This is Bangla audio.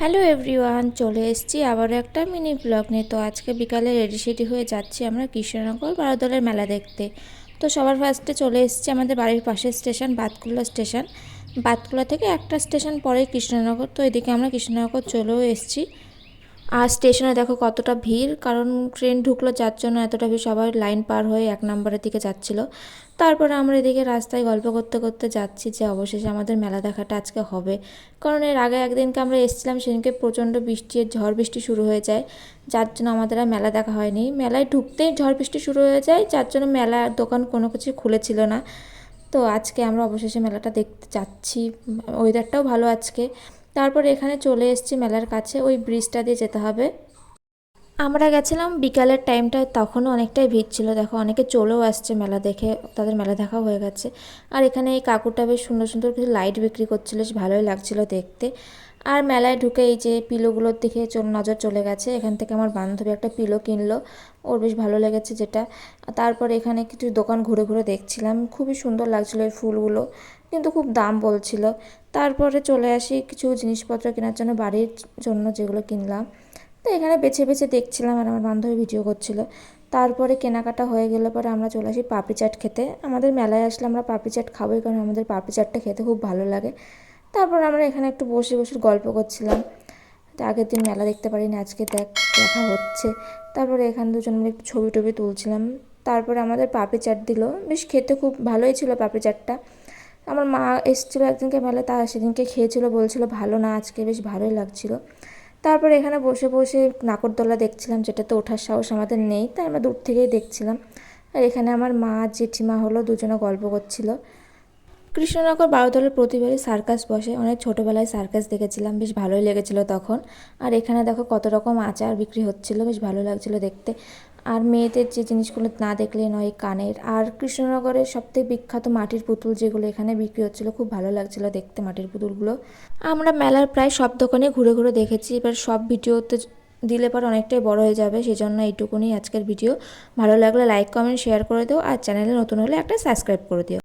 হ্যালো এভরিওয়ান, চলে এসেছি আবারও একটা মিনি ব্লগ নিয়ে। তো আজকে বিকালে রেডি সেডি হয়ে যাচ্ছি আমরা কৃষ্ণনগর বারোদলের মেলা দেখতে। তো সবার ফার্স্টে চলে এসেছি আমাদের বাড়ির পাশের স্টেশন বাতকুল্লা স্টেশন। বাতকুল্লা থেকে একটা স্টেশন পরে কৃষ্ণনগর। তো এদিকে আমরা কৃষ্ণনগর চলেও এসেছি। আর স্টেশনে দেখো কতটা ভিড়, কারণ ট্রেন ঢুকলো যার জন্য এতটা ভিড়। সবাই লাইন পার হয়ে 1 নম্বরের দিকে যাচ্ছিল। তারপরে আমরা এদিকে রাস্তায় গল্প করতে করতে যাচ্ছি যে অবশেষে আমাদের মেলা দেখাটা আজকে হবে। কারণ এর আগে একদিনকে আমরা এসেছিলাম, সেদিনকে প্রচণ্ড বৃষ্টি, ঝড় বৃষ্টি শুরু হয়ে যায়, যার জন্য আমাদের আর মেলা দেখা হয়নি। মেলায় ঢুকতেই ঝড় বৃষ্টি শুরু হয়ে যায়, যার জন্য মেলার দোকান কোনো কিছু খুলেছিল না। তো আজকে আমরা অবশেষে মেলাটা দেখতে যাচ্ছি। ওয়েদারটাও ভালো আজকে। তারপরে এখানে চলে এসেছি মেলার কাছে, ওই ব্রিজটা দিয়ে যেতে হবে। আমরা গেছিলাম বিকালের টাইমটায়, তখনও অনেকটাই ভিড় ছিল। দেখো অনেকে চলেও আসছে মেলা দেখে, তাদের মেলা দেখাও হয়ে গেছে। আর এখানে এই কাকুটা বেশ সুন্দর সুন্দর কিছু লাইট বিক্রি করছিল, বেশ ভালোই লাগছিল দেখতে। আর মেলায় ঢুকে এই যে পিলোগুলোর দিকে নজর চলে গেছে। এখান থেকে আমার বান্ধবী একটা পিলো কিনলো, ওর বেশ ভালো লেগেছে যেটা। তারপরে এখানে কিছু দোকান ঘুরে ঘুরে দেখছিলাম, খুবই সুন্দর লাগছিল এই ফুলগুলো, কিন্তু খুব দাম বলছিল। তারপরে চলে আসি কিছু জিনিসপত্র কেনার জন্য, বাড়ির জন্য যেগুলো কিনলাম। তো এখানে বেছে বেছে দেখছিলাম আর আমার বান্ধবী ভিডিও করছিল। তারপরে কেনাকাটা হয়ে গেলে পরে আমরা চলে আসি পাপড়ি চাট খেতে। আমাদের মেলায় আসলে আমরা পাপড়ি চাট খাবোই, কারণ আমাদের পাপড়ি চাটটা খেতে খুব ভালো লাগে। তারপর আমরা এখানে একটু বসে বসে গল্প করছিলাম। তো আগের দিন মেলা দেখতে পারিনি, আজকে দেখা হচ্ছে। তারপরে এখানে দুজন মিলে একটু ছবি টবি তুলছিলাম। তারপরে আমাদের পাপড়ি চাট দিল, বেশ খেতে খুব ভালোই ছিল পাপড়ি চাটটা। আমার মা এসেছিলো একদিনকে মেলায়, তা সেদিনকে খেয়েছিল, বলছিল ভালো না, আজকে বেশ ভালোই লাগছিলো। তারপর এখানে বসে বসে নাগরদোলা দেখছিলাম, যেটাতে ওঠার সাহস আমাদের নেই, তাই আমরা দূর থেকেই দেখছিলাম। আর এখানে আমার মা জেঠিমা হলো, দুজনে গল্প করছিল। কৃষ্ণনগর বারোদলের প্রতিবারই সার্কাস বসে, অনেক ছোটোবেলায় সার্কাস দেখেছিলাম, বেশ ভালোই লেগেছিলো তখন। আর এখানে দেখো কত রকম আচার বিক্রি হচ্ছিলো, বেশ ভালো লাগছিলো দেখতে। আর মেয়েদের যে জিনিসগুলো না দেখলে নয়, কানের। আর কৃষ্ণনগরের সবথেকে বিখ্যাত মাটির পুতুল যেগুলো এখানে বিক্রি হচ্ছিলো, খুব ভালো লাগছিলো দেখতে মাটির পুতুলগুলো। আমরা মেলার প্রায় সব দোকানে ঘুরে ঘুরে দেখেছি, এবার সব ভিডিওতে দিলে পর অনেকটাই বড় হয়ে যাবে, সেজন্য এইটুকুনি আজকের ভিডিও। ভালো লাগলে লাইক কমেন্ট শেয়ার করে দিও, আর চ্যানেলে নতুন হলে একটা সাবস্ক্রাইব করে দিও।